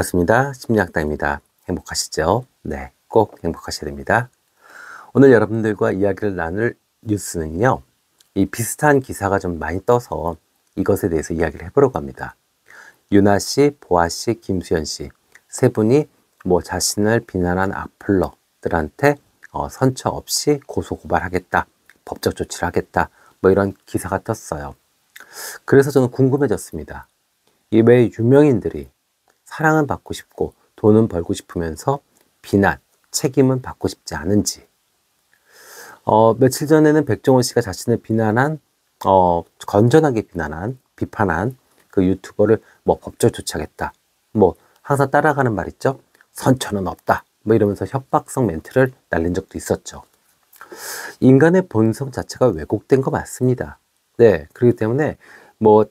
반갑습니다. 심리학당입니다. 행복하시죠? 네, 꼭 행복하셔야 됩니다. 오늘 여러분들과 이야기를 나눌 뉴스는요, 이 비슷한 기사가 좀 많이 떠서 이것에 대해서 이야기를 해보려고 합니다. 유나 씨, 보아 씨, 김수현 씨 세 분이 자신을 비난한 악플러들한테 선처 없이 고소고발하겠다, 법적 조치를 하겠다, 이런 기사가 떴어요. 그래서 저는 궁금해졌습니다. 이 왜 유명인들이 사랑은 받고 싶고 돈은 벌고 싶으면서 비난, 책임은 받고 싶지 않은지. 며칠 전에는 백종원 씨가 자신을 비난한, 건전하게 비판한 그 유튜버를 법적 조치하겠다. 항상 따라가는 말 있죠? 선처는 없다. 이러면서 협박성 멘트를 날린 적도 있었죠. 인간의 본성 자체가 왜곡된 거 맞습니다. 네, 그렇기 때문에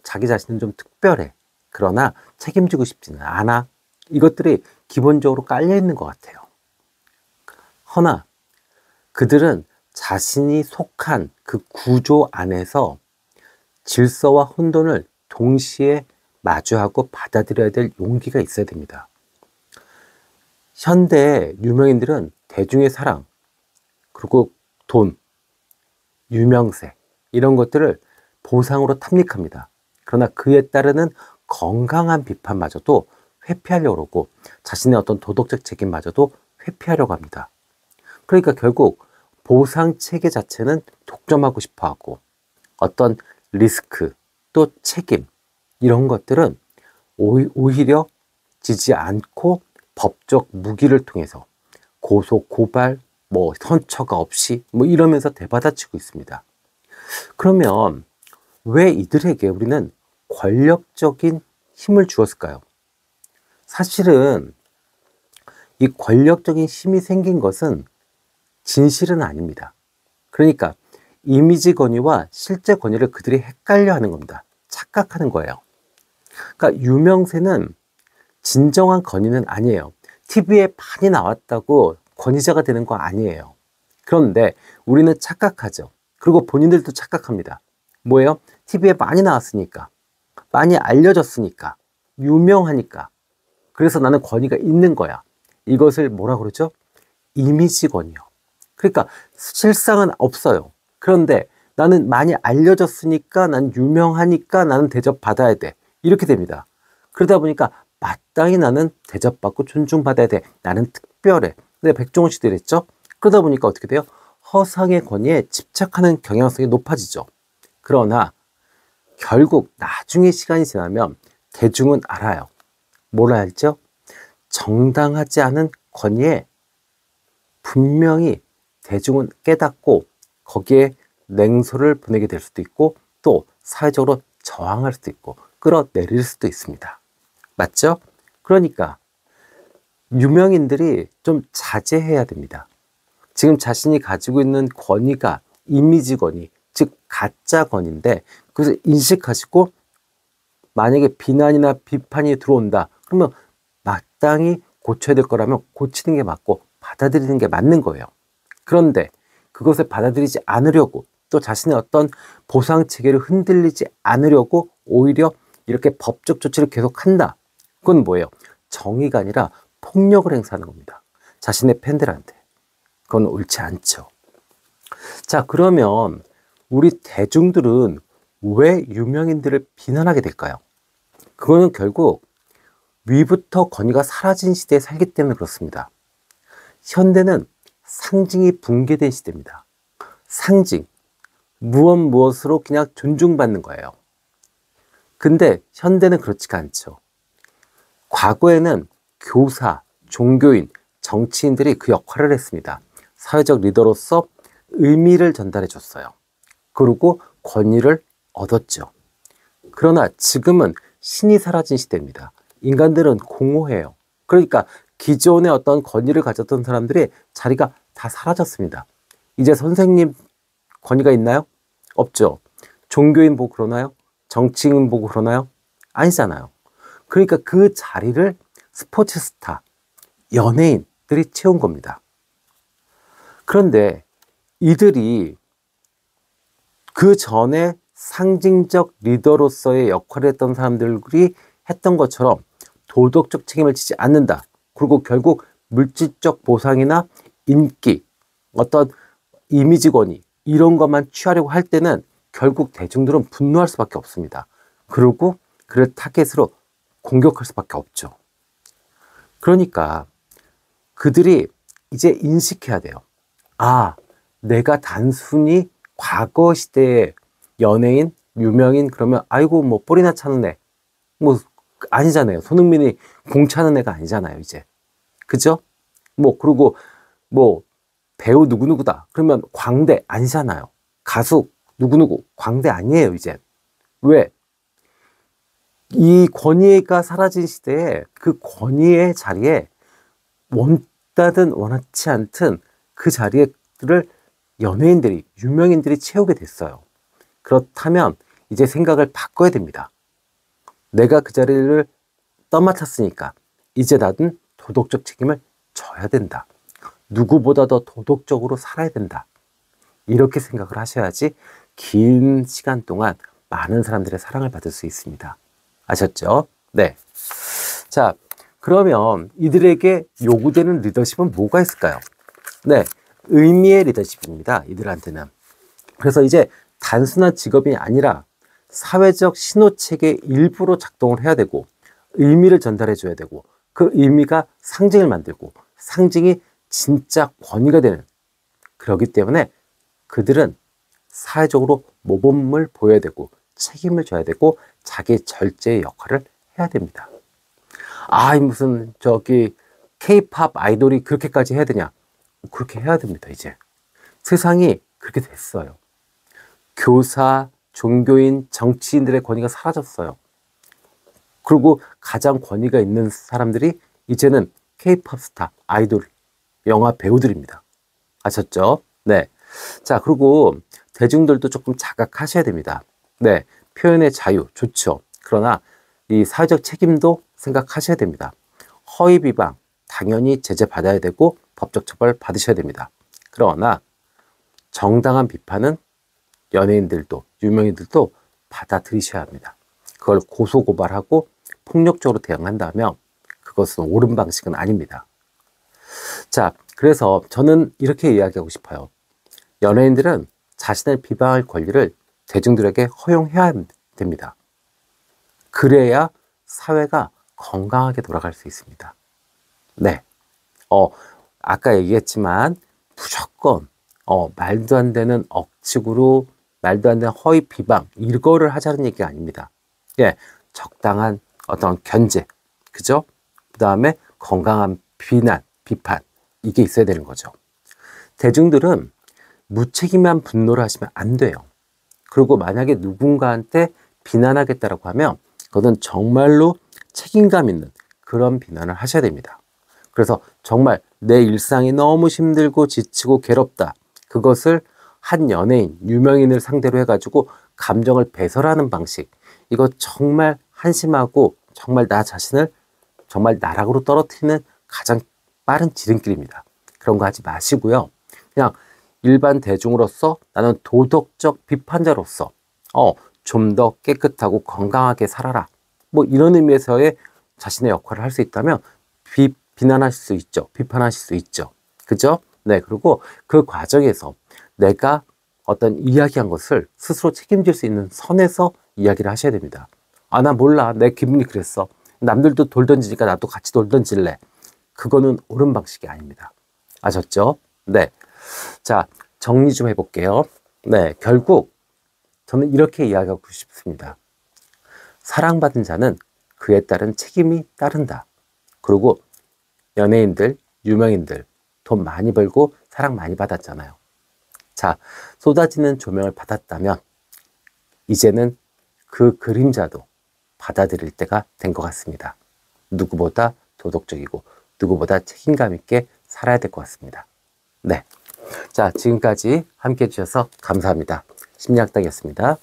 자기 자신은 좀 특별해. 그러나 책임지고 싶지는 않아. 이것들이 기본적으로 깔려 있는 것 같아요. 허나 그들은 자신이 속한 그 구조 안에서 질서와 혼돈을 동시에 마주하고 받아들여야 될 용기가 있어야 됩니다. 현대 유명인들은 대중의 사랑, 그리고 돈, 유명세 이런 것들을 보상으로 탐닉합니다. 그러나 그에 따르는 건강한 비판마저도 회피하려고 하고 자신의 어떤 도덕적 책임마저도 회피하려고 합니다. 그러니까 결국 보상 체계 자체는 독점하고 싶어 하고 어떤 리스크 또 책임 이런 것들은 오히려 지지 않고 법적 무기를 통해서 고소, 고발, 선처가 없이 이러면서 대받아치고 있습니다. 그러면 왜 이들에게 우리는 권력적인 힘을 주었을까요? 사실은 이 권력적인 힘이 생긴 것은 진실은 아닙니다. 그러니까 이미지 권위와 실제 권위를 그들이 헷갈려 하는 겁니다. 착각하는 거예요. 그러니까 유명세는 진정한 권위는 아니에요. TV에 많이 나왔다고 권위자가 되는 거 아니에요. 그런데 우리는 착각하죠. 그리고 본인들도 착각합니다. 뭐예요? TV에 많이 나왔으니까, 많이 알려졌으니까, 유명하니까. 그래서 나는 권위가 있는 거야. 이것을 뭐라 그러죠? 이미지 권위요. 그러니까 실상은 없어요. 그런데 나는 많이 알려졌으니까, 난 유명하니까 나는 대접받아야 돼. 이렇게 됩니다. 그러다 보니까 마땅히 나는 대접받고 존중받아야 돼. 나는 특별해. 근데 백종원 씨도 이랬죠? 그러다 보니까 어떻게 돼요? 허상의 권위에 집착하는 경향성이 높아지죠. 그러나 결국 나중에 시간이 지나면 대중은 알아요. 뭘 알죠? 정당하지 않은 권위에 분명히 대중은 깨닫고 거기에 냉소를 보내게 될 수도 있고 또 사회적으로 저항할 수도 있고 끌어내릴 수도 있습니다. 맞죠? 그러니까 유명인들이 좀 자제해야 됩니다. 지금 자신이 가지고 있는 권위가 이미지 권위, 즉 가짜 권위인데 그것을 인식하시고 만약에 비난이나 비판이 들어온다. 그러면 마땅히 고쳐야 될 거라면 고치는 게 맞고 받아들이는 게 맞는 거예요. 그런데 그것을 받아들이지 않으려고 또 자신의 어떤 보상 체계를 흔들리지 않으려고 오히려 이렇게 법적 조치를 계속한다. 그건 뭐예요? 정의가 아니라 폭력을 행사하는 겁니다. 자신의 팬들한테. 그건 옳지 않죠. 자, 그러면 우리 대중들은 왜 유명인들을 비난하게 될까요? 그거는 결국 위부터 권위가 사라진 시대에 살기 때문에 그렇습니다. 현대는 상징이 붕괴된 시대입니다. 상징, 무엇으로 그냥 존중받는 거예요. 근데 현대는 그렇지가 않죠. 과거에는 교사, 종교인, 정치인들이 그 역할을 했습니다. 사회적 리더로서 의미를 전달해 줬어요. 그리고 권위를 얻었죠. 그러나 지금은 신이 사라진 시대입니다. 인간들은 공허해요. 그러니까 기존의 어떤 권위를 가졌던 사람들의 자리가 다 사라졌습니다. 이제 선생님 권위가 있나요? 없죠. 종교인 보고 그러나요? 정치인 보고 그러나요? 아니잖아요. 그러니까 그 자리를 스포츠 스타, 연예인들이 채운 겁니다. 그런데 이들이 그 전에 상징적 리더로서의 역할을 했던 사람들이 했던 것처럼 도덕적 책임을 지지 않는다. 그리고 결국 물질적 보상이나 인기, 어떤 이미지 권위 이런 것만 취하려고 할 때는 결국 대중들은 분노할 수밖에 없습니다. 그리고 그를 타겟으로 공격할 수밖에 없죠. 그러니까 그들이 이제 인식해야 돼요. 아, 내가 단순히 과거 시대의 연예인, 유명인 그러면 아이고 뭐 뿔이나 차는 애 뭐 아니잖아요. 손흥민이 공 차는 애가 아니잖아요, 이제. 그죠? 뭐 그리고 뭐 배우 누구누구다. 그러면 광대 아니잖아요. 가수 누구누구 광대 아니에요, 이제. 왜? 이 권위가 사라진 시대에 그 권위의 자리에 원하든 원하지 않든 그 자리를 연예인들이, 유명인들이 채우게 됐어요. 그렇다면 이제 생각을 바꿔야 됩니다. 내가 그 자리를 떠맡았으니까 이제 나는 도덕적 책임을 져야 된다. 누구보다 더 도덕적으로 살아야 된다. 이렇게 생각을 하셔야지 긴 시간 동안 많은 사람들의 사랑을 받을 수 있습니다. 아셨죠? 네. 자, 그러면 이들에게 요구되는 리더십은 뭐가 있을까요? 네. 의미의 리더십입니다. 이들한테는. 그래서 이제 단순한 직업이 아니라 사회적 신호체계 일부로 작동을 해야 되고 의미를 전달해 줘야 되고 그 의미가 상징을 만들고 상징이 진짜 권위가 되는 그렇기 때문에 그들은 사회적으로 모범을 보여야 되고 책임을 져야 되고 자기 절제의 역할을 해야 됩니다. 아, 무슨 저기 K-팝 아이돌이 그렇게까지 해야 되냐? 그렇게 해야 됩니다, 이제. 세상이 그렇게 됐어요. 교사, 종교인, 정치인들의 권위가 사라졌어요. 그리고 가장 권위가 있는 사람들이 이제는 K-팝 스타, 아이돌, 영화 배우들입니다. 아셨죠? 네. 자, 그리고 대중들도 조금 자각하셔야 됩니다. 네. 표현의 자유, 좋죠. 그러나 이 사회적 책임도 생각하셔야 됩니다. 허위 비방, 당연히 제재받아야 되고 법적 처벌 받으셔야 됩니다. 그러나 정당한 비판은 연예인들도 유명인들도 받아들이셔야 합니다. 그걸 고소고발하고 폭력적으로 대응한다면 그것은 옳은 방식은 아닙니다. 자, 그래서 저는 이렇게 이야기하고 싶어요. 연예인들은 자신을 비방할 권리를 대중들에게 허용해야 됩니다. 그래야 사회가 건강하게 돌아갈 수 있습니다. 네. 아까 얘기했지만 무조건 말도 안 되는 억측으로 말도 안 되는 허위 비방 이거를 하자는 얘기가 아닙니다. 예, 적당한 어떤 견제, 그죠? 그 다음에 건강한 비난, 비판 이게 있어야 되는 거죠. 대중들은 무책임한 분노를 하시면 안 돼요. 그리고 만약에 누군가한테 비난하겠다라고 하면 그것은 정말로 책임감 있는 그런 비난을 하셔야 됩니다. 그래서 정말 내 일상이 너무 힘들고 지치고 괴롭다. 그것을 한 연예인, 유명인을 상대로 해가지고 감정을 배설하는 방식. 이거 정말 한심하고 정말 나 자신을 정말 나락으로 떨어뜨리는 가장 빠른 지름길입니다. 그런 거 하지 마시고요. 그냥 일반 대중으로서 나는 도덕적 비판자로서 좀 더 깨끗하고 건강하게 살아라. 뭐 이런 의미에서의 자신의 역할을 할 수 있다면 비난하실 수 있죠. 비판하실 수 있죠. 그죠? 네. 그리고 그 과정에서 내가 어떤 이야기한 것을 스스로 책임질 수 있는 선에서 이야기를 하셔야 됩니다. 아, 나 몰라. 내 기분이 그랬어. 남들도 돌 던지니까 나도 같이 돌 던질래. 그거는 옳은 방식이 아닙니다. 아셨죠? 네. 자, 정리 좀 해볼게요. 네. 결국 저는 이렇게 이야기하고 싶습니다. 사랑받은 자는 그에 따른 책임이 따른다. 그리고 연예인들, 유명인들 돈 많이 벌고 사랑 많이 받았잖아요. 자, 쏟아지는 조명을 받았다면 이제는 그 그림자도 받아들일 때가 된 것 같습니다. 누구보다 도덕적이고 누구보다 책임감 있게 살아야 될 것 같습니다. 네. 자, 지금까지 함께 해주셔서 감사합니다. 심리학당이었습니다.